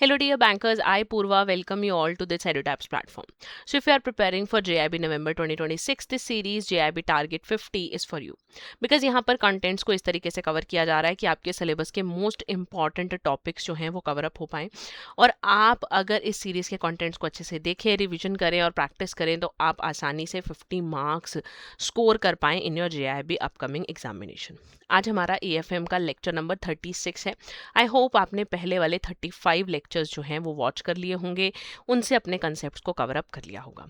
Hello, dear bankers. I, Purva, welcome you all to this EduTabs platform. So, if you are preparing for JIB November 2026, this series JIB Target 50 is for you. Because यहाँ पर contents को इस तरीके से cover किया जा रहा है कि आपके सिलेबस के मोस्ट इंपॉर्टेंट टॉपिक्स जो हैं वो कवर अप हो पाएँ और आप अगर इस सीरीज़ के कंटेंट्स को अच्छे से देखें, रिविजन करें और प्रैक्टिस करें तो आप आसानी से 50 मार्क्स स्कोर कर पाएँ in your JIB upcoming examination. आज हमारा EFM का लेक्चर नंबर 36 है. आई होप आपने पहले वाले 35 लेक्चर्स जो हैं वो वॉच कर लिए होंगे, उनसे अपने कंसेप्ट को कवर अप कर लिया होगा.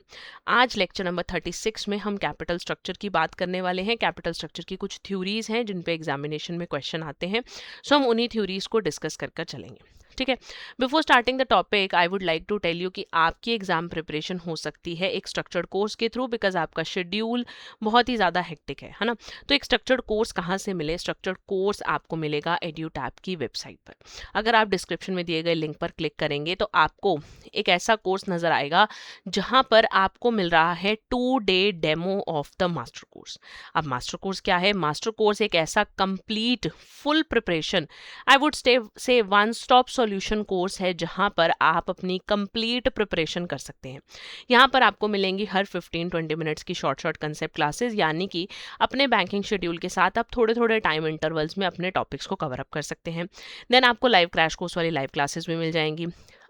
आज लेक्चर नंबर 36 में हम कैपिटल स्ट्रक्चर की बात करने वाले हैं. कैपिटल स्ट्रक्चर की कुछ थ्योरीज हैं जिन पे एग्जामिनेशन में क्वेश्चन आते हैं, सो हम उन्हीं थ्योरीज को डिस्कस कर चलेंगे. ठीक है. Before starting the topic I would like to tell you कि आपकी एग्जाम प्रिपरेशन हो सकती है एक स्ट्रक्चर्ड कोर्स के थ्रू, बिकॉज आपका शेड्यूल बहुत ही ज़्यादा हेक्टिक है ना. तो एक स्ट्रक्चर्ड कोर्स कहाँ से मिले? स्ट्रक्चर्ड कोर्स आपको मिलेगा EduTab की वेबसाइट पर. अगर आप डिस्क्रिप्शन में दिए गए लिंक पर क्लिक करेंगे तो आपको एक ऐसा कोर्स नज़र आएगा जहाँ पर आपको मिल रहा है 2-day demo of the master course. अब मास्टर कोर्स क्या है? मास्टर कोर्स एक ऐसा complete full preparation, I would say one stop solution course है जहाँ पर आप अपनी कंप्लीट प्रिपरेशन कर सकते हैं. यहाँ पर आपको मिलेंगी हर 15-20 मिनट्स की शॉर्ट कंसेप्ट क्लासेस, यानी कि अपने बैंकिंग शेड्यूल के साथ आप थोड़े थोड़े टाइम इंटरवल्स में अपने टॉपिक्स को कवर अप कर सकते हैं. देन आपको लाइव क्रैश कोर्स वाली लाइव क्लासेस भी मिल जाएंगी.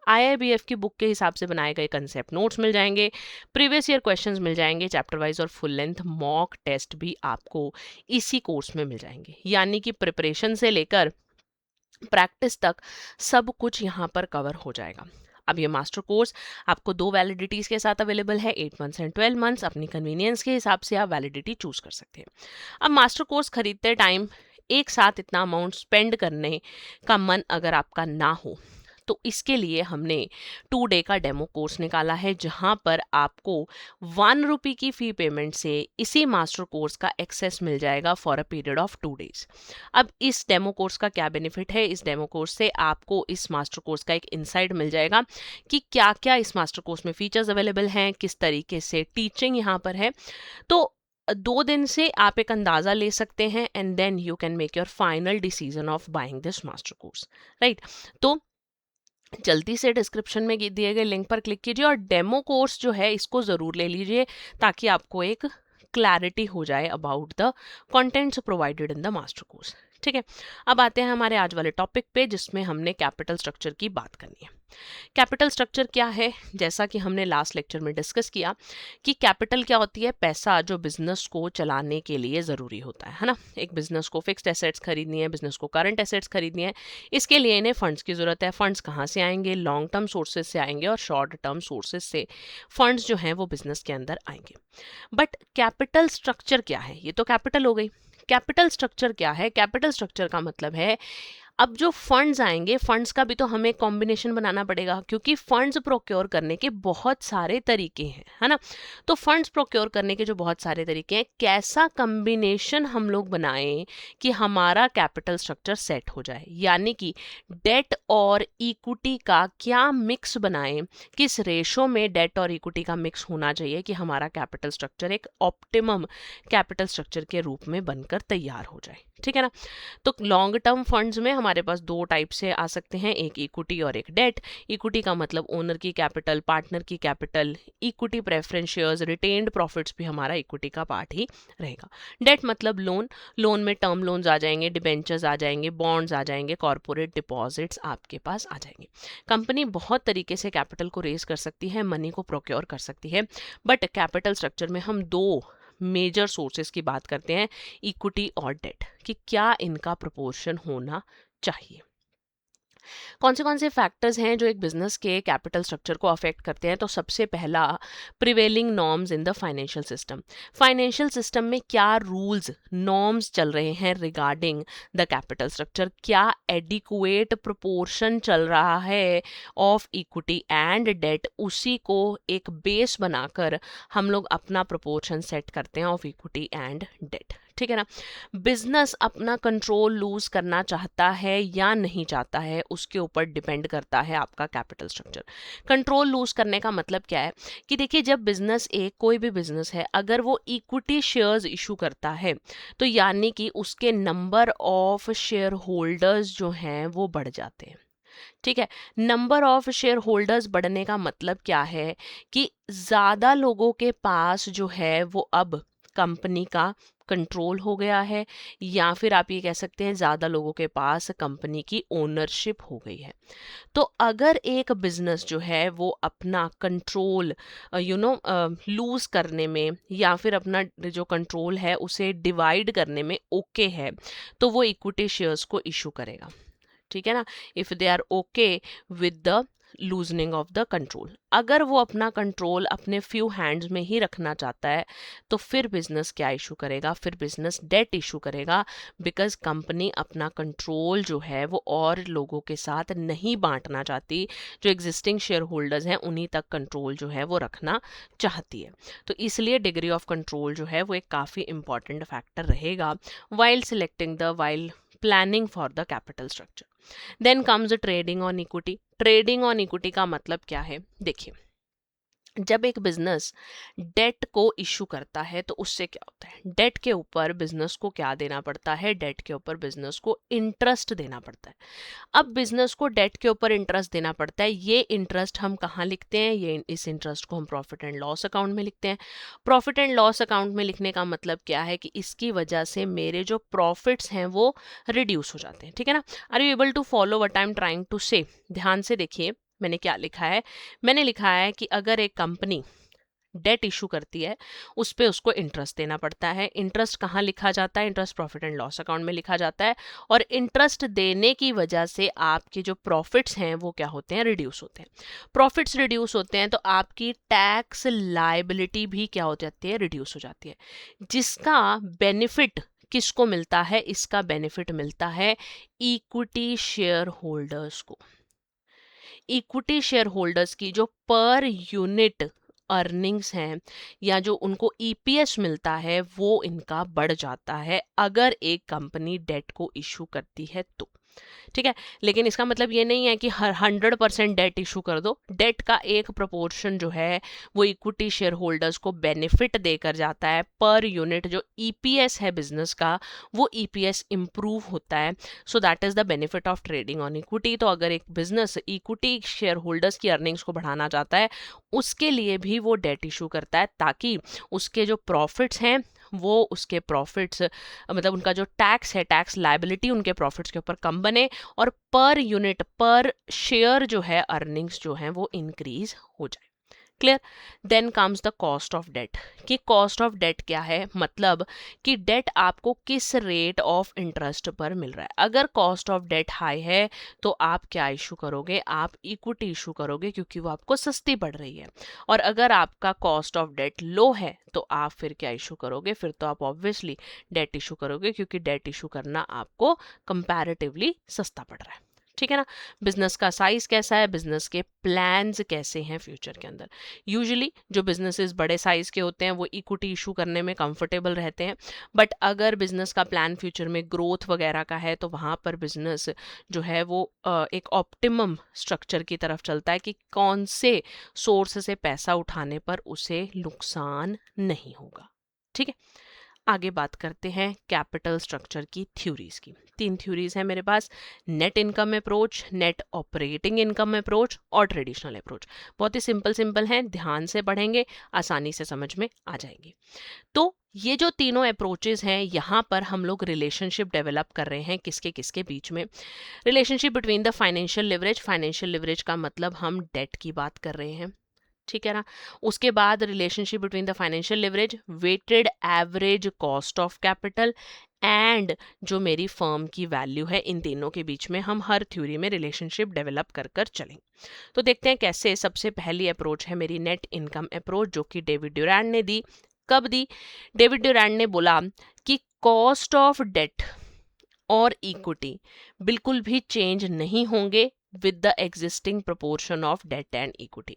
IIBF की बुक के हिसाब से बनाए गए कंसेप्ट नोट्स मिल जाएंगे, प्रीवियस ईयर क्वेश्चंस मिल जाएंगे चैप्टर वाइज और फुल लेंथ मॉक टेस्ट भी आपको इसी कोर्स में मिल जाएंगे. यानी कि प्रिपरेशन से लेकर प्रैक्टिस तक सब कुछ यहाँ पर कवर हो जाएगा. अब ये मास्टर कोर्स आपको 2 वैलिडिटीज़ के साथ अवेलेबल है, 8 मंथ्स एंड 12 मंथ्स. अपनी कन्वीनियंस के हिसाब से आप वैलिडिटी चूज कर सकते हैं. अब मास्टर कोर्स खरीदते टाइम एक साथ इतना अमाउंट स्पेंड करने का मन अगर आपका ना हो तो इसके लिए हमने 2 डे का डेमो कोर्स निकाला है, जहां पर आपको 1 रुपये की फ़ी पेमेंट से इसी मास्टर कोर्स का एक्सेस मिल जाएगा for a period of 2 days. अब इस डेमो कोर्स का क्या बेनिफिट है? इस डेमो कोर्स से आपको इस मास्टर कोर्स का एक इंसाइट मिल जाएगा कि क्या क्या इस मास्टर कोर्स में फीचर्स अवेलेबल हैं, किस तरीके से टीचिंग यहाँ पर है. तो 2 दिन से आप एक अंदाज़ा ले सकते हैं and then you can make your final decision of buying this master course, right. तो जल्दी से डिस्क्रिप्शन में दिए गए लिंक पर क्लिक कीजिए और डेमो कोर्स जो है इसको ज़रूर ले लीजिए ताकि आपको एक क्लैरिटी हो जाए about the contents provided in the master course. ठीक है. अब आते हैं हमारे आज वाले टॉपिक पे, जिसमें हमने कैपिटल स्ट्रक्चर की बात करनी है. कैपिटल स्ट्रक्चर क्या है? जैसा कि हमने लास्ट लेक्चर में डिस्कस किया कि कैपिटल क्या होती है? पैसा जो बिजनेस को चलाने के लिए ज़रूरी होता है ना. एक बिजनेस को फिक्स्ड एसेट्स खरीदनी है, बिजनेस को करंट एसेट्स खरीदनी है, इसके लिए इन्हें फंड्स की ज़रूरत है. फंड्स कहाँ से आएंगे? लॉन्ग टर्म सोर्सेज से आएंगे और शॉर्ट टर्म सोर्सेज से फंड्स जो हैं वो बिजनेस के अंदर आएंगे. बट कैपिटल स्ट्रक्चर क्या है? ये तो कैपिटल हो गई. कैपिटल स्ट्रक्चर क्या है? कैपिटल स्ट्रक्चर का मतलब है अब जो फंड्स आएंगे, फंड्स का भी तो हमें कॉम्बिनेशन बनाना पड़ेगा, क्योंकि फंड्स प्रोक्योर करने के बहुत सारे तरीके हैं, है ना. तो फंड्स प्रोक्योर करने के जो बहुत सारे तरीके हैं, कैसा कॉम्बिनेशन हम लोग बनाएं कि हमारा कैपिटल स्ट्रक्चर सेट हो जाए, यानी कि डेट और इक्विटी का क्या मिक्स बनाएं, किस रेशो में डेट और इक्विटी का मिक्स होना चाहिए कि हमारा कैपिटल स्ट्रक्चर एक ऑप्टिमम कैपिटल स्ट्रक्चर के रूप में बनकर तैयार हो जाए. ठीक है ना. तो लॉन्ग टर्म फंड्स में हमारे पास 2 टाइप से आ सकते हैं, एक इक्विटी और एक डेट. इक्विटी का मतलब ओनर की कैपिटल, पार्टनर की capital, equity preference shares, retained profits भी हमारा इक्विटी का पार्ट ही रहेगा. डेट मतलब लोन. लोन में टर्म लोन्स आ जाएंगे, डिबेंचर्स आ जाएंगे, बॉन्ड्स आ जाएंगे, कॉर्पोरेट डिपॉजिट्स आपके पास आ जाएंगे. कंपनी बहुत तरीके से कैपिटल को रेज कर सकती है, मनी को प्रोक्योर कर सकती है, बट कैपिटल स्ट्रक्चर में हम 2 मेजर सोर्सेस की बात करते हैं, इक्विटी और डेट, कि क्या इनका प्रोपोर्शन होना चाहिए. कौन से फैक्टर्स हैं जो एक बिजनेस के कैपिटल स्ट्रक्चर को अफेक्ट करते हैं? तो सबसे पहला, prevailing norms in the financial system. Financial system में क्या रूल्स, नॉर्म्स चल रहे हैं रिगार्डिंग द कैपिटल स्ट्रक्चर? क्या एडिक्वेट प्रोपोर्शन चल रहा है ऑफ इक्विटी एंड डेट? उसी को एक बेस बनाकर हम लोग अपना प्रोपोर्शन सेट करते हैं ऑफ इक्विटी एंड डेट. ठीक है ना. बिजनेस अपना कंट्रोल लूज करना चाहता है या नहीं चाहता है, उसके ऊपर डिपेंड करता है आपका कैपिटल स्ट्रक्चर. कंट्रोल लूज करने का मतलब क्या है कि देखिए, जब बिजनेस कोई भी बिजनेस है, अगर वो इक्विटी शेयर्स इशू करता है तो यानी कि उसके नंबर ऑफ शेयर होल्डर्स जो हैं वो बढ़ जाते हैं. ठीक है। नंबर ऑफ शेयर होल्डर्स बढ़ने का मतलब क्या है कि ज़्यादा लोगों के पास जो है वो अब कंपनी का कंट्रोल हो गया है, या फिर आप ये कह सकते हैं ज़्यादा लोगों के पास कंपनी की ओनरशिप हो गई है। तो अगर एक बिजनेस जो है वो अपना कंट्रोल लूज करने में, या फिर अपना जो कंट्रोल है उसे डिवाइड करने में ओके है, तो वो इक्विटी शेयर्स को इशू करेगा। ठीक है ना, if they are okay with the loosening of the control. अगर वो अपना कंट्रोल अपने फ्यू हैंड्स में ही रखना चाहता है, तो फिर बिजनेस क्या इशू करेगा, फिर बिजनेस डेट इशू करेगा, बिकॉज कंपनी अपना कंट्रोल जो है वो और लोगों के साथ नहीं बांटना चाहती। जो एग्जिस्टिंग शेयर होल्डर्स हैं उन्हीं तक कंट्रोल जो है वो रखना चाहती है। तो इसलिए डिग्री ऑफ कंट्रोल जो है वो एक काफ़ी इंपॉर्टेंट फैक्टर रहेगा while planning for the capital structure. Then comes trading on equity. Trading on equity का मतलब क्या है, देखिए, जब एक बिजनेस डेट को इशू करता है तो उससे क्या होता है, डेट के ऊपर बिजनेस को क्या देना पड़ता है, डेट के ऊपर बिजनेस को इंटरेस्ट देना पड़ता है। अब बिजनेस को डेट के ऊपर इंटरेस्ट देना पड़ता है, ये इंटरेस्ट हम कहाँ लिखते हैं, ये इस इंटरेस्ट को हम प्रॉफिट एंड लॉस अकाउंट में लिखते हैं। प्रॉफिट एंड लॉस अकाउंट में लिखने का मतलब क्या है कि इसकी वजह से मेरे जो प्रॉफिट्स हैं वो रिड्यूस हो जाते हैं। ठीक है ना, are you able to follow what I am trying to say? ध्यान से देखिए मैंने क्या लिखा है। मैंने लिखा है कि अगर एक कंपनी डेट इशू करती है, उस पे उसको इंटरेस्ट देना पड़ता है। इंटरेस्ट कहाँ लिखा जाता है, interest profit and loss account में लिखा जाता है। और इंटरेस्ट देने की वजह से आपके जो प्रॉफिट्स हैं वो क्या होते हैं, रिड्यूस होते हैं। प्रॉफिट्स रिड्यूस होते हैं तो आपकी टैक्स लायबिलिटी भी क्या हो जाती है, रिड्यूस हो जाती है। जिसका बेनिफिट किसको मिलता है, इसका बेनिफिट मिलता है इक्विटी शेयर होल्डर्स को। इक्विटी शेयर होल्डर्स की जो पर यूनिट अर्निंग्स हैं, या जो उनको ईपीएस मिलता है, वो इनका बढ़ जाता है अगर एक कंपनी डेट को इशू करती है तो। ठीक है, लेकिन इसका मतलब ये नहीं है कि हर 100% डेट इशू कर दो। डेट का एक प्रोपोर्शन जो है वो इक्विटी शेयर होल्डर्स को बेनिफिट देकर जाता है। पर यूनिट जो ईपीएस है बिजनेस का, वो ईपीएस इंप्रूव होता है। So that is the benefit of trading on equity. तो अगर एक बिजनेस इक्विटी शेयर होल्डर्स की अर्निंग्स को बढ़ाना चाहता है, उसके लिए भी वो डेट इशू करता है, ताकि उसके जो प्रॉफिट्स हैं वो उसके प्रॉफिट्स, मतलब उनका जो टैक्स है, टैक्स लायबिलिटी उनके प्रॉफिट्स के ऊपर कम बने, और पर यूनिट पर शेयर जो है अर्निंग्स जो है वो इंक्रीज हो जाए। Clear? Then comes the cost of debt. कि कॉस्ट ऑफ डेट क्या है, मतलब कि डेट आपको किस रेट ऑफ इंटरेस्ट पर मिल रहा है। अगर कॉस्ट ऑफ डेट हाई है तो आप क्या इशू करोगे, आप इक्विटी इशू करोगे, क्योंकि वो आपको सस्ती पड़ रही है। और अगर आपका कॉस्ट ऑफ डेट लो है तो आप फिर क्या इशू करोगे, फिर तो आप ऑब्वियसली डेट इशू करोगे, क्योंकि डेट इशू करना आपको कंपैरेटिवली सस्ता पड़ रहा है। ठीक है ना, बिजनेस का साइज कैसा है, बिजनेस के प्लान्स कैसे हैं फ्यूचर के अंदर। यूजुअली जो बिजनेसेस बड़े साइज के होते हैं वो इक्विटी इशू करने में कंफर्टेबल रहते हैं, बट अगर बिजनेस का प्लान फ्यूचर में ग्रोथ वगैरह का है तो वहाँ पर बिजनेस जो है वो एक ऑप्टिमम स्ट्रक्चर की तरफ चलता है कि कौन से सोर्स से पैसा उठाने पर उसे नुकसान नहीं होगा। ठीक है, आगे बात करते हैं कैपिटल स्ट्रक्चर की थ्योरीज की। 3 थ्योरीज हैं मेरे पास, net income approach, net operating income approach और ट्रेडिशनल अप्रोच। बहुत ही सिंपल हैं, ध्यान से पढ़ेंगे आसानी से समझ में आ जाएंगी। तो ये जो तीनों अप्रोचेस हैं, यहाँ पर हम लोग रिलेशनशिप डेवलप कर रहे हैं किसके किसके बीच में। Relationship between the financial leverage. Financial leverage का मतलब हम डेट की बात कर रहे हैं। ठीक है ना, उसके बाद relationship between the financial leverage, weighted average cost of capital, and जो मेरी फर्म की वैल्यू है। इन तीनों के बीच में हम हर थ्योरी में रिलेशनशिप डेवलप कर कर चलेंगे। तो देखते हैं कैसे। सबसे पहली अप्रोच है मेरी नेट इनकम अप्रोच, जो कि डेविड ड्यूरैंड ने दी। कब दी? डेविड ड्यूरैंड ने बोला कि कॉस्ट ऑफ डेट और इक्विटी बिल्कुल भी चेंज नहीं होंगे with the existing proportion of debt and equity.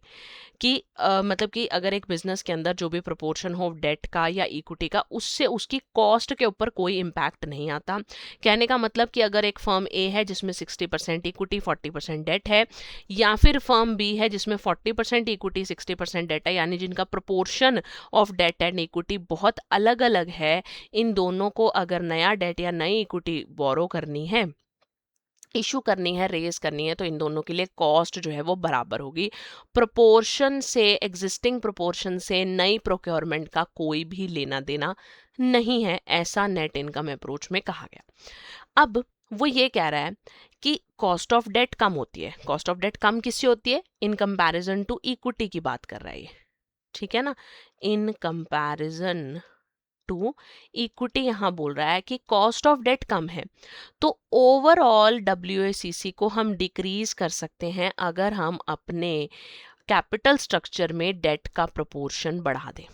कि मतलब कि अगर एक बिजनेस के अंदर जो भी प्रोपोर्शन हो डेट का या इक्विटी का, उससे उसकी कॉस्ट के ऊपर कोई इम्पैक्ट नहीं आता। कहने का मतलब कि अगर एक फर्म ए है जिसमें 60% इक्विटी 40% डेट है, या फिर फर्म बी है जिसमें 40% इक्विटी 60% डेट है, यानी जिनका proportion of debt and equity बहुत अलग अलग है, इन दोनों को अगर नया डेट या नई इक्विटी बोरो करनी है इशू करनी है, रेज करनी है, तो इन दोनों के लिए कॉस्ट जो है वो बराबर होगी। प्रोपोर्शन से, एग्जिस्टिंग प्रोपोर्शन से नई प्रोक्योरमेंट का कोई भी लेना देना नहीं है, ऐसा नेट इनकम अप्रोच में कहा गया। अब वो ये कह रहा है कि कॉस्ट ऑफ डेट कम होती है। कॉस्ट ऑफ डेट कम किससे होती है? इन कंपैरिजन टू इक्विटी की बात कर रहा है ये, ठीक है ना। इन कंपैरिजन टू इक्विटी यहां बोल रहा है कि कॉस्ट ऑफ डेट कम है, तो ओवरऑल डब्ल्यूएसीसी को हम डिक्रीज कर सकते हैं अगर हम अपने कैपिटल स्ट्रक्चर में डेट का प्रोपोर्शन बढ़ा दें।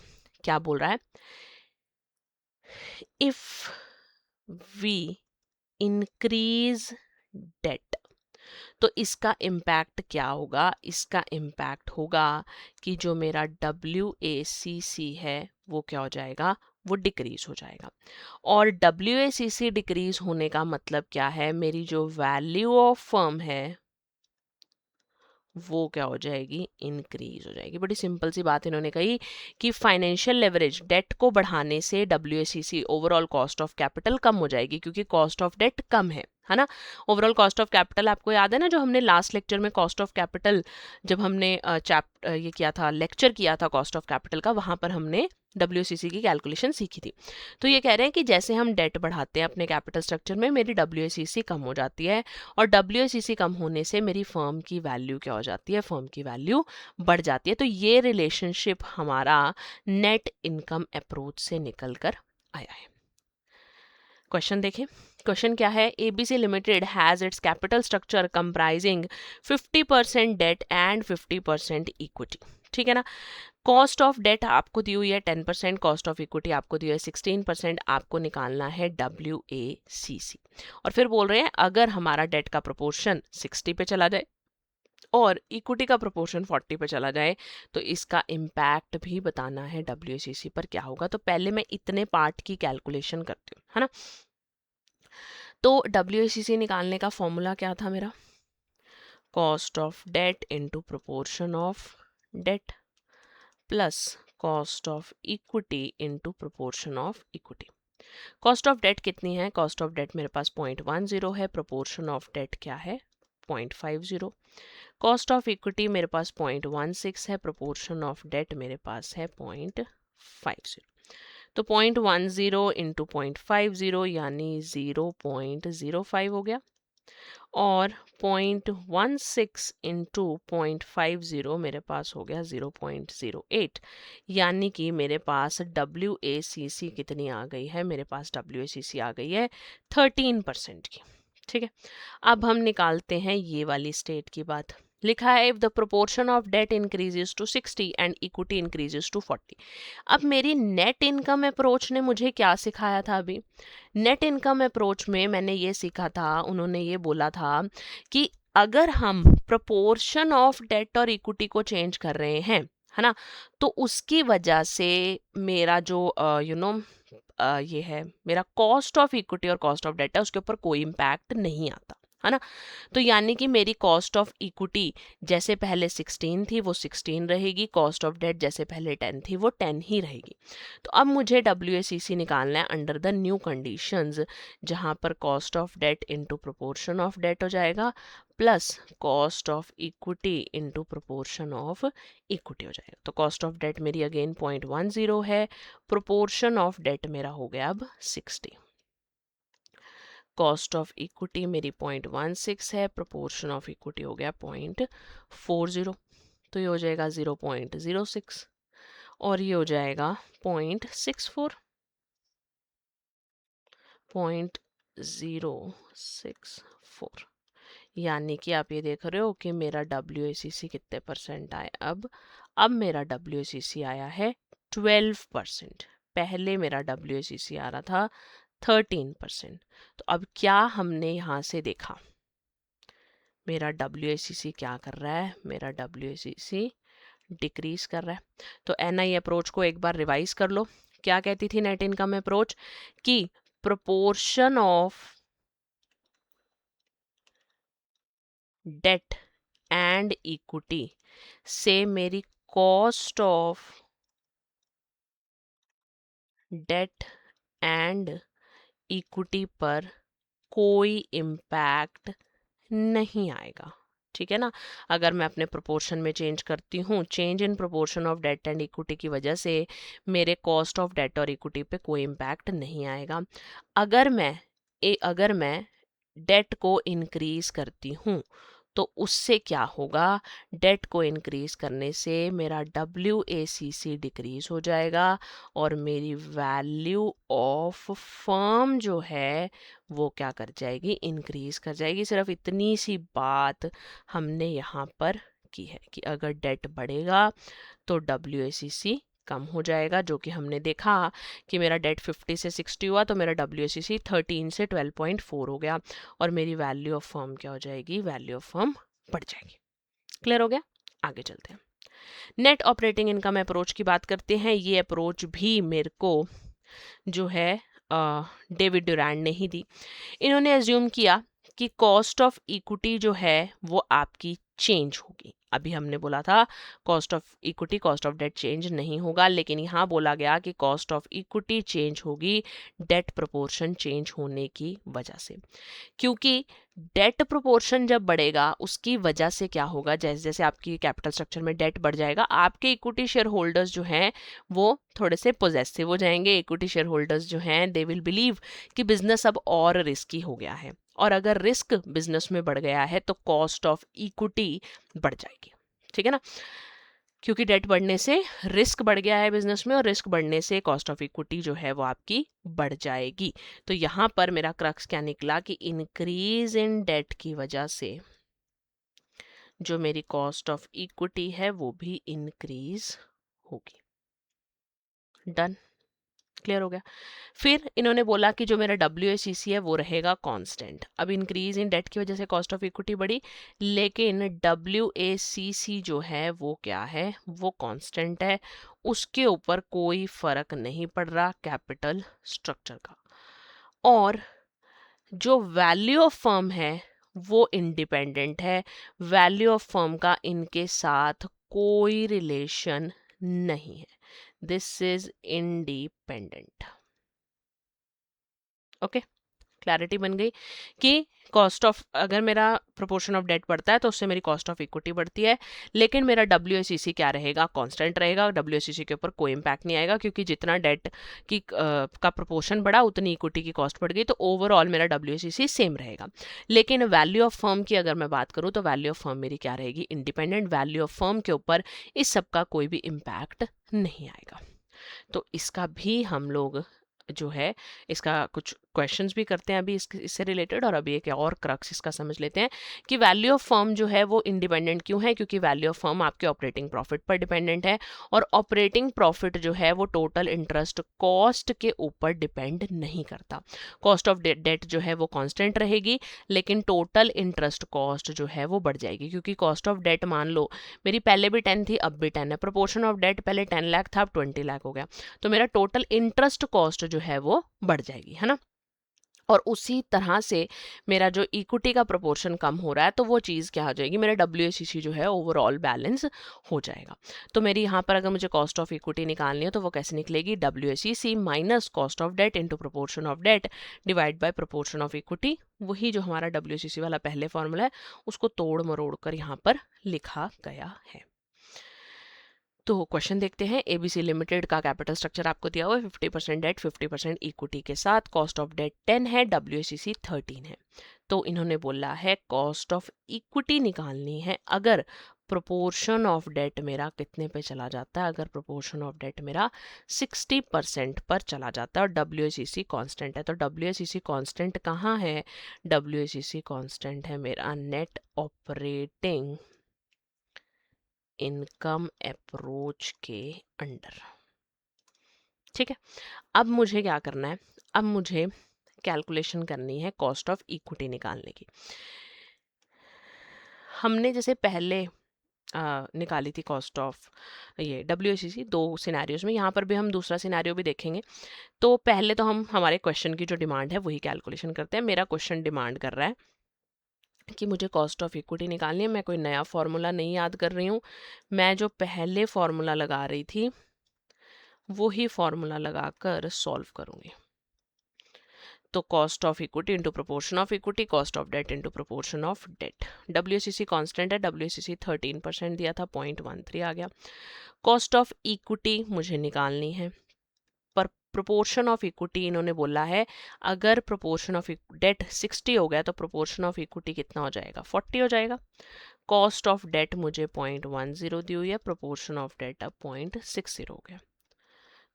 क्या बोल रहा है? इफ वी इंक्रीज डेट, तो इसका इम्पैक्ट क्या होगा? इसका इम्पैक्ट होगा कि जो मेरा WACC है वो क्या हो जाएगा? वो डिक्रीज हो जाएगा। और WACC डिक्रीज होने का मतलब क्या है? मेरी जो वैल्यू ऑफ फर्म है वो क्या हो जाएगी? इंक्रीज हो जाएगी। बड़ी सिंपल सी बात इन्होंने कही कि फाइनेंशियल लेवरेज, डेट को बढ़ाने से WACC overall cost of capital कम हो जाएगी, क्योंकि कॉस्ट ऑफ डेट कम है ना। ओवरऑल कॉस्ट ऑफ कैपिटल आपको याद है ना, जो हमने लास्ट लेक्चर में कॉस्ट ऑफ कैपिटल, जब हमने ये किया था, लेक्चर किया था कॉस्ट ऑफ कैपिटल का, वहां पर हमने WACC की कैलकुलेशन सीखी थी। तो ये कह रहे हैं कि जैसे हम डेट बढ़ाते हैं अपने कैपिटल स्ट्रक्चर में, मेरी WACC कम हो जाती है, और WACC कम होने से मेरी फर्म की वैल्यू क्या हो जाती है? फर्म की वैल्यू बढ़ जाती है। तो ये रिलेशनशिप हमारा नेट इनकम अप्रोच से निकल कर आया है। क्वेश्चन देखें। क्वेश्चन क्या है? ABC limited has its capital structure comprising 50% debt and 50% equity, ठीक है ना। कॉस्ट ऑफ डेट आपको दी हुई है 10%, कॉस्ट ऑफ इक्विटी आपको दी हुई है 16%, आपको निकालना है WACC। और फिर बोल रहे हैं अगर हमारा डेट का प्रोपोर्शन 60 पे चला जाए और इक्विटी का प्रोपोर्शन 40 पे चला जाए, तो इसका इम्पैक्ट भी बताना है WACC पर क्या होगा। तो पहले मैं इतने पार्ट की कैलकुलेशन करती हूँ, है ना। तो WACC निकालने का फॉर्मूला क्या था मेरा? Cost of debt into proportion of debt plus cost of equity into proportion of equity. Cost of debt कितनी है? कॉस्ट ऑफ डेट मेरे पास 0.10 है, प्रोपोर्शन ऑफ डेट क्या है? 0.50। कॉस्ट ऑफ इक्विटी मेरे पास 0.16 है, प्रोपोर्शन ऑफ डेट मेरे पास है 0.50। तो 0.10 इंटू 0.50 यानी 0.05 हो गया, और 0.16 इंटू 0.50 मेरे पास हो गया 0.08, यानी कि मेरे पास WACC कितनी आ गई है? मेरे पास WACC आ गई है 13% की, ठीक है। अब हम निकालते हैं ये वाली स्टेट की बात। लिखा है if the proportion of debt increases to 60 and equity increases to 40। अब मेरी नेट इनकम अप्रोच ने मुझे क्या सिखाया था? अभी नेट इनकम अप्रोच में मैंने ये सीखा था, उन्होंने ये बोला था कि अगर हम प्रोपोर्शन ऑफ डेट और इक्विटी को चेंज कर रहे हैं, है ना, तो उसकी वजह से मेरा जो ये है, मेरा कॉस्ट ऑफ इक्विटी और कॉस्ट ऑफ डेट है, उसके ऊपर कोई इम्पैक्ट नहीं आता, है ना। तो यानी कि मेरी कॉस्ट ऑफ इक्विटी जैसे पहले 16 थी वो 16 रहेगी, कॉस्ट ऑफ डेट जैसे पहले 10 थी वो 10 ही रहेगी। तो अब मुझे WACC निकालना है अंडर द न्यू कंडीशंस, जहाँ पर cost of debt into proportion of debt हो जाएगा plus cost of equity into proportion of equity हो जाएगा। तो कॉस्ट ऑफ डेट मेरी अगेन 0.10 है, प्रोपोर्शन ऑफ डेट मेरा हो गया अब 60, कॉस्ट ऑफ इक्विटी मेरी 0.16 है, प्रोपोर्शन ऑफ इक्विटी हो गया 0.40, तो ये हो जाएगा 0.06 और ये हो जाएगा 0.64, 0.064, यानी कि आप ये देख रहे हो कि मेरा WACC कितने परसेंट आए। अब मेरा WACC आया है 12%, पहले मेरा WACC आ रहा था 13%। तो अब क्या हमने यहाँ से देखा? मेरा WACC क्या कर रहा है? मेरा WACC डिक्रीज कर रहा है। तो NI अप्रोच को एक बार रिवाइज कर लो। क्या कहती थी नेट इनकम अप्रोच? कि proportion of debt and equity से मेरी cost of debt and equity पर कोई इम्पैक्ट नहीं आएगा, ठीक है ना। अगर मैं अपने प्रोपोर्शन में चेंज करती हूँ, change in proportion of debt and equity की वजह से मेरे कॉस्ट ऑफ डेट और इक्विटी पे कोई इम्पैक्ट नहीं आएगा। अगर मैं डेट को इंक्रीज करती हूँ तो उससे क्या होगा, डेट को इंक्रीज करने से मेरा WACC डिक्रीज हो जाएगा और मेरी वैल्यू ऑफ फर्म जो है वो क्या कर जाएगी, इंक्रीज कर जाएगी। सिर्फ इतनी सी बात हमने यहाँ पर की है कि अगर डेट बढ़ेगा तो WACC कम हो जाएगा, जो कि हमने देखा कि मेरा डेट 50 से 60 हुआ तो मेरा WACC 13 से 12.4 हो गया और मेरी वैल्यू ऑफ फर्म क्या हो जाएगी, वैल्यू ऑफ फर्म बढ़ जाएगी। क्लियर हो गया, आगे चलते हैं। नेट ऑपरेटिंग इनकम अप्रोच की बात करते हैं। ये अप्रोच भी मेरे को जो है डेविड ड्यूरैंड ने ही दी। इन्होंने एज्यूम किया कि कॉस्ट ऑफ इक्विटी जो है वो आपकी चेंज होगी। अभी हमने बोला था cost of equity cost of debt change नहीं होगा, लेकिन यहाँ बोला गया कि कॉस्ट ऑफ इक्विटी चेंज होगी डेट प्रोपोर्शन चेंज होने की वजह से। क्योंकि डेट प्रोपोर्शन जब बढ़ेगा उसकी वजह से क्या होगा, जैसे जैसे आपकी कैपिटल स्ट्रक्चर में डेट बढ़ जाएगा, आपके इक्विटी शेयर होल्डर्स जो हैं वो थोड़े से पोजेसिव हो जाएंगे। इक्विटी शेयर होल्डर्स जो हैं दे विल बिलीव कि बिजनेस अब और रिस्की हो गया है, और अगर रिस्क बिजनेस में बढ़ गया है तो कॉस्ट ऑफ इक्विटी बढ़ जाएगी, ठीक है ना। क्योंकि डेट बढ़ने से रिस्क बढ़ गया है बिजनेस में और रिस्क बढ़ने से कॉस्ट ऑफ इक्विटी जो है वो आपकी बढ़ जाएगी। तो यहाँ पर मेरा क्रक्स क्या निकला कि इंक्रीज इन डेट की वजह से जो मेरी कॉस्ट ऑफ इक्विटी है वो भी इंक्रीज होगी। डन, क्लियर हो गया। फिर इन्होंने बोला कि जो मेरा WACC है वो रहेगा कांस्टेंट। अब इंक्रीज इन डेट की वजह से कॉस्ट ऑफ इक्विटी बढ़ी, लेकिन WACC जो है वो क्या है, वो कांस्टेंट है, उसके ऊपर कोई फर्क नहीं पड़ रहा कैपिटल स्ट्रक्चर का। और जो वैल्यू ऑफ फर्म है वो इंडिपेंडेंट है, वैल्यू ऑफ फर्म का इनके साथ कोई रिलेशन नहीं है। This is independent. Okay, clarity बन गई कि कॉस्ट ऑफ, अगर मेरा प्रोपोर्शन ऑफ डेट बढ़ता है तो उससे मेरी कॉस्ट ऑफ इक्विटी बढ़ती है, लेकिन मेरा WACC क्या रहेगा, कांस्टेंट रहेगा। WACC के ऊपर कोई इम्पैक्ट नहीं आएगा, क्योंकि जितना डेट की का प्रोपोर्शन बढ़ा उतनी इक्विटी की कॉस्ट बढ़ गई, तो ओवरऑल मेरा WACC सेम रहेगा। लेकिन वैल्यू ऑफ फर्म की अगर मैं बात करूँ तो वैल्यू ऑफ फर्म मेरी क्या रहेगी, इंडिपेंडेंट। वैल्यू ऑफ फर्म के ऊपर इस सब का कोई भी इम्पैक्ट नहीं आएगा। तो इसका भी हम लोग जो है इसका कुछ क्वेश्चंस भी करते हैं अभी इससे रिलेटेड, और अभी एक और क्रक्स इसका समझ लेते हैं कि वैल्यू ऑफ फर्म जो है वो इंडिपेंडेंट क्यों है। क्योंकि वैल्यू ऑफ फर्म आपके ऑपरेटिंग प्रॉफिट पर डिपेंडेंट है, और ऑपरेटिंग प्रॉफिट जो है वो टोटल इंटरेस्ट कॉस्ट के ऊपर डिपेंड नहीं करता। कॉस्ट ऑफ डेट जो है वो कांस्टेंट रहेगी, लेकिन टोटल इंटरेस्ट कॉस्ट जो है वो बढ़ जाएगी। क्योंकि कॉस्ट ऑफ डेट मान लो मेरी पहले भी 10 थी अब भी 10 है, प्रोपोर्शन ऑफ डेट पहले 10 लाख था अब 20 लाख हो गया, तो मेरा टोटल इंटरेस्ट कॉस्ट जो है वो बढ़ जाएगी, है ना। और उसी तरह से मेरा जो इक्विटी का प्रोपोर्शन कम हो रहा है तो वो चीज़ क्या हो जाएगी, मेरा WACC जो है ओवरऑल बैलेंस हो जाएगा। तो मेरी यहाँ पर अगर मुझे कॉस्ट ऑफ इक्विटी निकालनी है तो वो कैसे निकलेगी, WACC minus cost of debt into proportion of debt divide by proportion of equity. वही जो हमारा WACC वाला पहले फॉर्मूला है उसको तोड़ मरोड़ कर यहाँ पर लिखा गया है। तो क्वेश्चन देखते हैं। ABC लिमिटेड का कैपिटल स्ट्रक्चर आपको दिया हुआ है 50% डेट 50% इक्विटी के साथ, कॉस्ट ऑफ डेट 10 है, WACC 13 है। तो इन्होंने बोला है कॉस्ट ऑफ इक्विटी निकालनी है अगर प्रोपोर्शन ऑफ डेट मेरा कितने पे चला जाता है, अगर प्रोपोर्शन ऑफ डेट मेरा 60% पर चला जाता है और WACC कांस्टेंट है। तो WACC कांस्टेंट कहाँ है, WACC कांस्टेंट है मेरा नेट ऑपरेटिंग इनकम अप्रोच के अंडर, ठीक है। अब मुझे क्या करना है, अब मुझे कैलकुलेशन करनी है कॉस्ट ऑफ इक्विटी निकालने की। हमने जैसे पहले निकाली थी कॉस्ट ऑफ ये WACC दो सिनेरियोज में, यहाँ पर भी हम दूसरा सिनेरियो भी देखेंगे। तो पहले तो हम हमारे क्वेश्चन की जो डिमांड है वही कैलकुलेशन करते हैं। मेरा क्वेश्चन डिमांड कर रहा है कि मुझे कॉस्ट ऑफ इक्विटी निकालनी है। मैं कोई नया फार्मूला नहीं याद कर रही हूँ, मैं जो पहले फार्मूला लगा रही थी वो ही फार्मूला लगाकर सॉल्व करूँगी। तो cost of equity into proportion of equity, cost of debt into proportion of debt. WACC constant है, WACC 13% दिया था, 0.13 आ गया। कॉस्ट ऑफ इक्विटी मुझे निकालनी है, पर प्रोपोर्शन ऑफ इक्विटी इन्होंने बोला है अगर प्रोपोर्शन ऑफ डेट 60 हो गया तो प्रोपोर्शन ऑफ इक्विटी कितना हो जाएगा, 40 हो जाएगा। कॉस्ट ऑफ डेट मुझे 0.10 दी हुई है, प्रोपोर्शन ऑफ डेट अब 0.60 हो गया,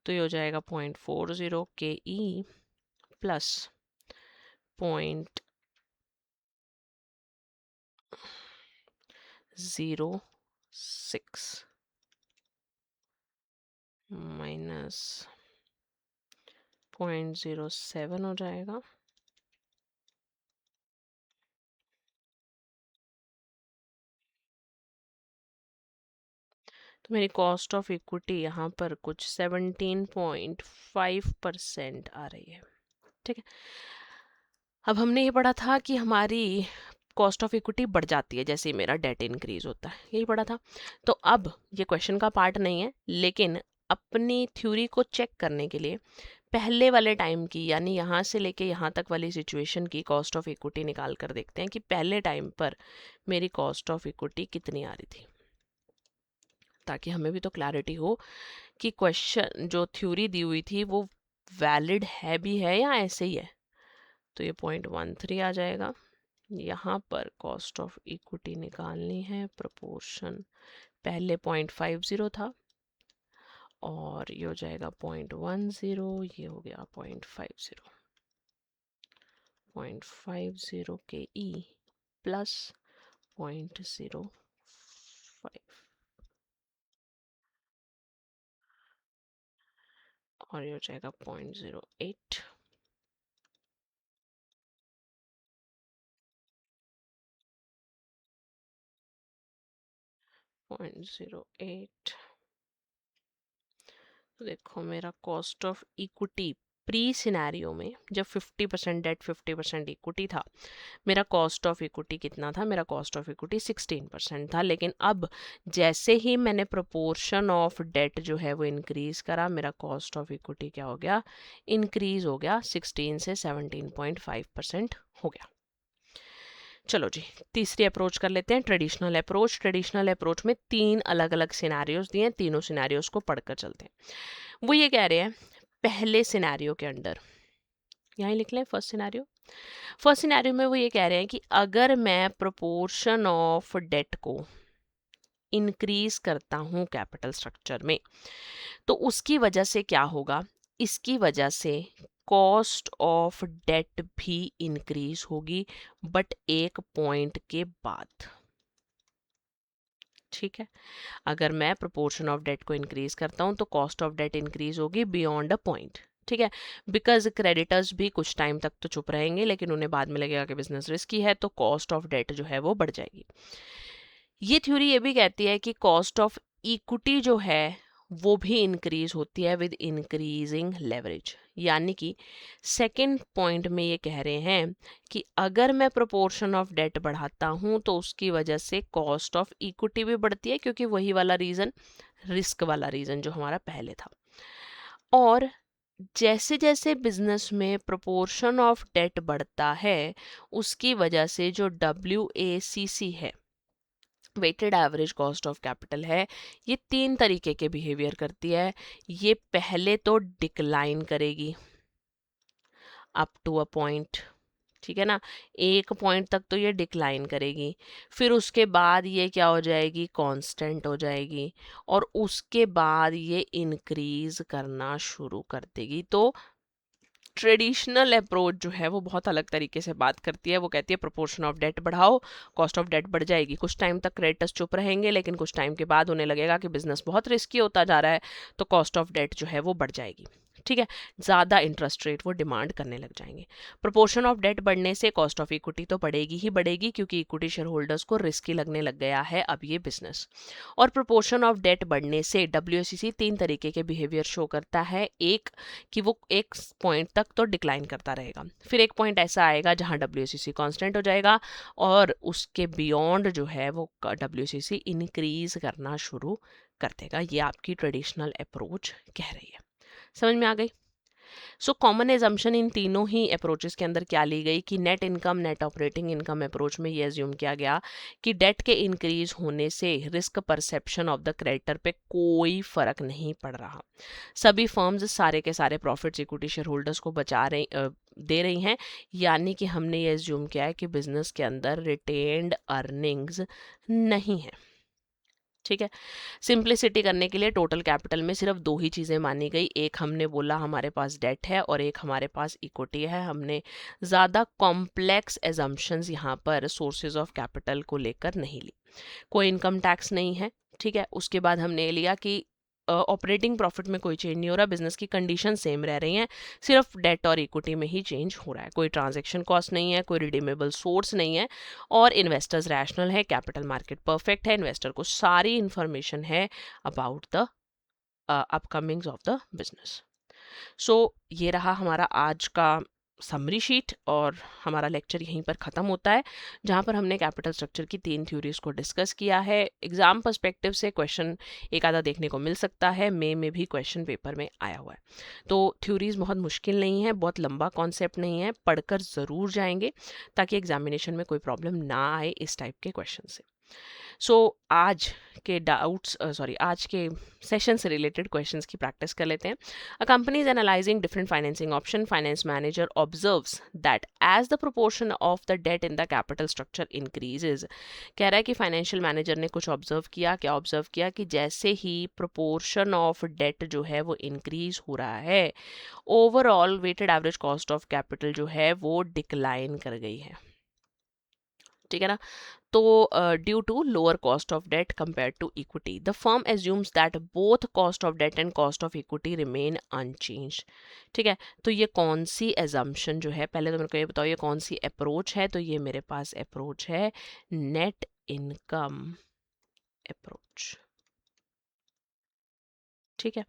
तो ये हो जाएगा 0.40 KE प्लस 0.06 माइनस 0.07 हो जाएगा। तो मेरी कॉस्ट ऑफ इक्विटी यहाँ पर कुछ 17.5% आ रही है। ठीक है, अब हमने ये पढ़ा था कि हमारी कॉस्ट ऑफ इक्विटी बढ़ जाती है जैसे ही मेरा डेट इंक्रीज होता है, यही पढ़ा था। तो अब ये क्वेश्चन का पार्ट नहीं है, लेकिन अपनी थ्योरी को चेक करने के लिए पहले वाले टाइम की, यानी यहाँ से लेके यहाँ तक वाली सिचुएशन की कॉस्ट ऑफ इक्विटी निकाल कर देखते हैं कि पहले टाइम पर मेरी कॉस्ट ऑफ इक्विटी कितनी आ रही थी, ताकि हमें भी तो क्लैरिटी हो कि क्वेश्चन जो थ्योरी दी हुई थी वो वैलिड है भी है या ऐसे ही है। तो ये 0.13 आ जाएगा। यहाँ पर कॉस्ट ऑफ इक्विटी निकालनी है, प्रोपोर्शन पहले 0.50 था और ये हो जाएगा 0.10, ये हो गया 0.50 के ई प्लस 0.05 और ये हो जाएगा 0.08। तो देखो मेरा cost of equity pre scenario में जब 50% डेट 50% इक्विटी था, मेरा कॉस्ट ऑफ इक्विटी कितना था, मेरा कॉस्ट ऑफ इक्विटी 16% था। लेकिन अब जैसे ही मैंने प्रोपोर्शन ऑफ डेट जो है वो इंक्रीज करा, मेरा कॉस्ट ऑफ इक्विटी क्या हो गया, इंक्रीज हो गया, 16 से 17.5% हो गया। चलो जी, तीसरी अप्रोच कर लेते हैं, ट्रेडिशनल अप्रोच। ट्रेडिशनल अप्रोच में 3 अलग अलग सिनेरियोज दिए हैं, तीनों सिनेरियोज को पढ़कर चलते हैं। वो ये कह रहे हैं पहले सिनेरियो के अंडर, यहाँ लिख लें फर्स्ट सिनेरियो। फर्स्ट सिनेरियो में वो ये कह रहे हैं कि अगर मैं प्रोपोर्शन ऑफ डेट को इंक्रीज करता हूँ कैपिटल स्ट्रक्चर में, तो उसकी वजह से क्या होगा, इसकी वजह से कॉस्ट ऑफ डेट भी इंक्रीज होगी, बट एक पॉइंट के बाद। ठीक है, अगर मैं प्रोपोर्शन ऑफ डेट को इंक्रीज करता हूं तो कॉस्ट ऑफ डेट इंक्रीज होगी बियॉन्ड अ पॉइंट। ठीक है, बिकॉज क्रेडिटर्स भी कुछ टाइम तक तो चुप रहेंगे, लेकिन उन्हें बाद में लगेगा कि बिजनेस रिस्की है, तो कॉस्ट ऑफ डेट जो है वो बढ़ जाएगी। ये थ्योरी ये भी कहती है कि कॉस्ट ऑफ इक्विटी जो है वो भी इंक्रीज होती है विद इंक्रीजिंग लेवरेज। यानी कि सेकंड पॉइंट में ये कह रहे हैं कि अगर मैं प्रोपोर्शन ऑफ डेट बढ़ाता हूं तो उसकी वजह से कॉस्ट ऑफ इक्विटी भी बढ़ती है, क्योंकि वही वाला रीजन, रिस्क वाला रीजन जो हमारा पहले था। और जैसे जैसे बिजनेस में प्रोपोर्शन ऑफ डेट बढ़ता है, उसकी वजह से जो WACC है, weighted average cost of capital है, ये 3 तरीके के बिहेवियर करती है। ये पहले तो डिक्लाइन करेगी अप टू अ पॉइंट, ठीक है ना, एक पॉइंट तक तो ये डिक्लाइन करेगी, फिर उसके बाद ये क्या हो जाएगी, कांस्टेंट हो जाएगी, और उसके बाद ये इंक्रीज करना शुरू कर देगी। तो ट्रेडिशनल अप्रोच जो है वो बहुत अलग तरीके से बात करती है। वो कहती है प्रोपोर्शन ऑफ डेट बढ़ाओ, कॉस्ट ऑफ डेट बढ़ जाएगी, कुछ टाइम तक क्रेडिटर्स चुप रहेंगे, लेकिन कुछ टाइम के बाद उन्हें लगेगा कि बिजनेस बहुत रिस्की होता जा रहा है, तो कॉस्ट ऑफ डेट जो है वो बढ़ जाएगी। ठीक है, ज़्यादा इंटरेस्ट रेट वो डिमांड करने लग जाएंगे। प्रोपोर्शन ऑफ डेट बढ़ने से कॉस्ट ऑफ इक्विटी तो बढ़ेगी ही बढ़ेगी, क्योंकि इक्विटी शेयर होल्डर्स को रिस्की लगने लग गया है अब ये बिजनेस। और प्रोपोर्शन ऑफ डेट बढ़ने से WACC 3 तरीके के बिहेवियर शो करता है। एक कि वो एक पॉइंट तक तो डिक्लाइन करता रहेगा, फिर एक पॉइंट ऐसा आएगा जहां WACC कांस्टेंट हो जाएगा, और उसके बियॉन्ड जो है वो WACC इंक्रीज करना शुरू कर देगा। ये आपकी ट्रेडिशनल अप्रोच कह रही है। समझ में आ गई? सो कॉमन एजम्पशन इन तीनों ही अप्रोचेस के अंदर क्या ली गई कि net income net operating income approach में ये एज्यूम किया गया कि डेट के इंक्रीज होने से risk perception of the creditor पे कोई फर्क नहीं पड़ रहा। सभी फर्म्स सारे के सारे प्रॉफिट्स इक्विटी शेयर होल्डर्स को दे रही हैं, यानी कि हमने ये एज्यूम किया है कि बिजनेस के अंदर रिटेन्ड अर्निंग्स नहीं है। ठीक है, सिंप्लिसिटी करने के लिए टोटल कैपिटल में सिर्फ दो ही चीज़ें मानी गई, एक हमने बोला हमारे पास डेट है और एक हमारे पास इक्विटी है। हमने ज़्यादा कॉम्प्लेक्स एजम्पशंस यहाँ पर सोर्सेज ऑफ कैपिटल को लेकर नहीं ली। कोई इनकम टैक्स नहीं है। ठीक है, उसके बाद हमने लिया कि ऑपरेटिंग प्रॉफिट में कोई चेंज नहीं हो रहा, बिजनेस की कंडीशन सेम रह रही हैं, सिर्फ डेट और इक्विटी में ही चेंज हो रहा है। कोई ट्रांजैक्शन कॉस्ट नहीं है, कोई रिडीमेबल सोर्स नहीं है और इन्वेस्टर्स रैशनल है, कैपिटल मार्केट परफेक्ट है, इन्वेस्टर को सारी इंफॉर्मेशन है about the upcomings of the business. So ये रहा हमारा आज का समरी शीट और हमारा लेक्चर यहीं पर ख़त्म होता है, जहाँ पर हमने कैपिटल स्ट्रक्चर की 3 थ्योरीज को डिस्कस किया है। एग्जाम पर्सपेक्टिव से क्वेश्चन एक आधा देखने को मिल सकता है, मे में भी क्वेश्चन पेपर में आया हुआ है। तो थ्योरीज बहुत मुश्किल नहीं है, बहुत लंबा कॉन्सेप्ट नहीं है, पढ़कर ज़रूर जाएंगे ताकि एग्जामिनेशन में कोई प्रॉब्लम ना आए इस टाइप के क्वेश्चन से। आज के आज के सेशन से रिलेटेड क्वेश्चंस की प्रैक्टिस कर लेते हैं। A company is analysing different financing option, finance manager observes that as the proportion of the debt in the capital structure increases. कह रहा है कि फाइनेंशियल मैनेजर ने कुछ ऑब्जर्व किया, क्या ऑब्जर्व किया कि जैसे ही प्रोपोर्शन ऑफ डेट जो है वो इंक्रीज हो रहा है, overall weighted average cost of capital जो है वो डिक्लाइन कर गई है। ठीक है ना, तो due to lower cost of debt compare to equity the firm assumes that both cost of debt and cost of equity remain unchanged. ठीक है, तो ये कौन सी एजम्पशन जो है, पहले तो मेरे को ये बताओ ये कौन सी अप्रोच है। तो ये मेरे पास अप्रोच है नेट इनकम अप्रोच। ठीक है,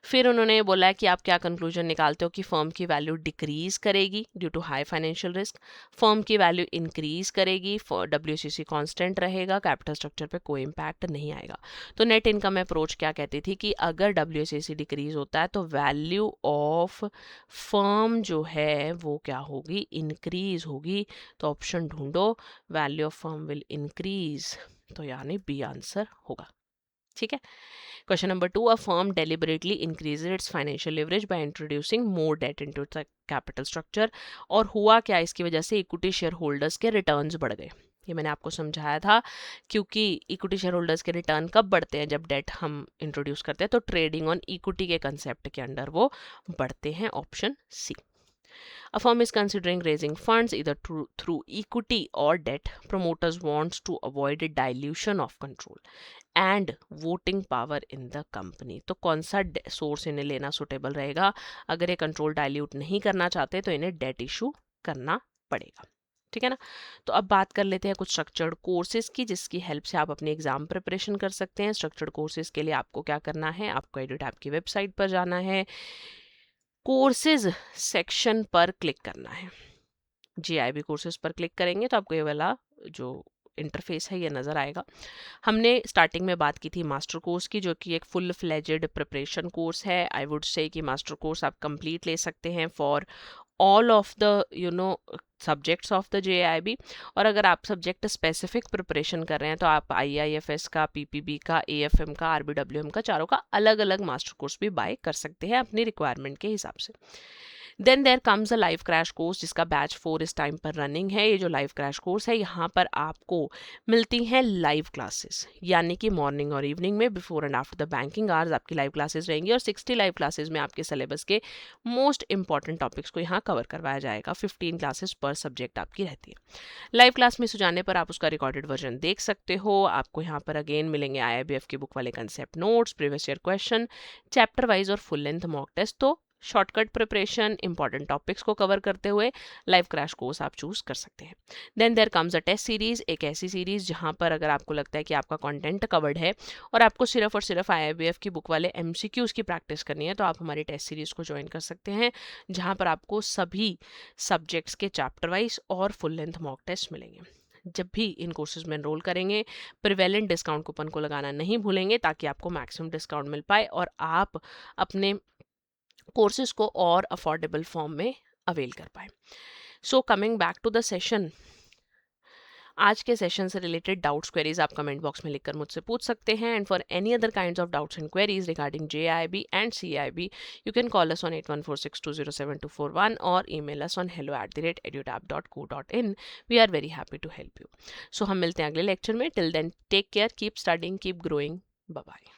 फिर उन्होंने बोला है कि आप क्या कंक्लूजन निकालते हो कि फर्म की वैल्यू डिक्रीज करेगी due to high financial risk, firm की वैल्यू इंक्रीज करेगी, WCC कांस्टेंट रहेगा, कैपिटल स्ट्रक्चर पे कोई इम्पैक्ट नहीं आएगा। तो नेट इनकम अप्रोच क्या कहती थी कि अगर WCC डिक्रीज होता है तो वैल्यू ऑफ फर्म जो है वो क्या होगी, इंक्रीज होगी। तो ऑप्शन ढूंढो, value of firm will increase, तो यानी बी आंसर होगा। ठीक है, question number 2, a firm deliberately increases its financial leverage by introducing more debt into the capital structure। और हुआ क्या, इसकी वजह से इक्विटी शेयर होल्डर्स के रिटर्न्स बढ़ गए। ये मैंने आपको समझाया था, क्योंकि इक्विटी शेयर होल्डर्स के रिटर्न कब बढ़ते हैं, जब डेट हम इंट्रोड्यूस करते हैं, तो ट्रेडिंग ऑन इक्विटी के कंसेप्ट के अंडर वो बढ़ते हैं, option C. A firm is considering raising funds either through equity or debt. Promoters wants to avoid a dilution of control and voting power in the company। तो कौन सा source इन्हें लेना सुटेबल रहेगा? अगर ये कंट्रोल डाइल्यूट नहीं करना चाहते तो इन्हें डेट इशू करना पड़ेगा। ठीक है ना, तो अब बात कर लेते हैं कुछ स्ट्रक्चर्ड कोर्सेज की, जिसकी हेल्प से आप अपनी एग्जाम प्रिपरेशन कर सकते हैं। स्ट्रक्चर्ड कोर्सेज के लिए आपको क्या करना है, आपको एडुटैप की वेबसाइट पर जाना है, कोर्सेज सेक्शन पर क्लिक करना है। GIB कोर्सेज पर क्लिक करेंगे तो आपको ये वाला जो इंटरफेस है ये नज़र आएगा। हमने स्टार्टिंग में बात की थी मास्टर कोर्स की, जो कि एक फुल फ्लेजेड प्रिपरेशन कोर्स है। आई वुड से कि मास्टर कोर्स आप कंप्लीट ले सकते हैं for all of the subjects of the JIB। और अगर आप सब्जेक्ट स्पेसिफिक प्रिपरेशन कर रहे हैं तो आप IIFS का, PPB का, AFM का, RBWM का, चारों का अलग अलग मास्टर कोर्स भी बाय कर सकते हैं अपनी रिक्वायरमेंट के हिसाब से। Then there comes a live crash course, जिसका बैच 4 इस टाइम पर रनिंग है। ये जो लाइव क्रैश कोर्स है, यहाँ पर आपको मिलती हैं लाइव क्लासेस, यानी कि मॉर्निंग और इवनिंग में before and after the banking hours आपकी लाइव क्लासेस रहेंगी। और 60 लाइव क्लासेस में आपके सिलेबस के मोस्ट इंपॉर्टेंट टॉपिक्स को यहाँ कवर करवाया जाएगा। 15 क्लासेस पर सब्जेक्ट आपकी रहती है। लाइव क्लास मिस हो जाने पर आप उसका रिकॉर्डेड वर्जन देख सकते हो। आपको यहाँ पर अगेन मिलेंगे IIBF की बुक वाले concept notes, previous year question, chapter wise और फुल लेंथ मॉक टेस्ट। तो शॉर्टकट प्रिपरेशन, इंपॉर्टेंट टॉपिक्स को कवर करते हुए लाइव क्रैश कोर्स आप चूज कर सकते हैं। Then there comes a test series, एक ऐसी सीरीज जहां पर अगर आपको लगता है कि आपका कंटेंट कवर्ड है और आपको सिर्फ और सिर्फ IIBF की बुक वाले MCQs की प्रैक्टिस करनी है, तो आप हमारी टेस्ट सीरीज को ज्वाइन कर सकते हैं, जहां पर आपको सभी सब्जेक्ट्स के चैप्टर वाइज और फुल लेंथ मॉक टेस्ट मिलेंगे। जब भी इन कोर्सेज में एनरोल करेंगे, प्रिवेलेंट डिस्काउंट कूपन को लगाना नहीं भूलेंगे, ताकि आपको मैक्सिमम डिस्काउंट मिल पाए और आप अपने कोर्सेज को और अफोर्डेबल फॉर्म में अवेल कर पाए। So coming back to the session, आज के सेशन से रिलेटेड डाउट्स क्वेरीज आप कमेंट बॉक्स में लिखकर मुझसे पूछ सकते हैं। And for any other kinds of doubts and queries regarding JIB and CIB, you can call us on 8146207241 or email us on hello@edutab.co.in. We are very happy to help you. So हम मिलते हैं अगले lecture में. Till then, take care, keep studying, keep growing. Bye bye.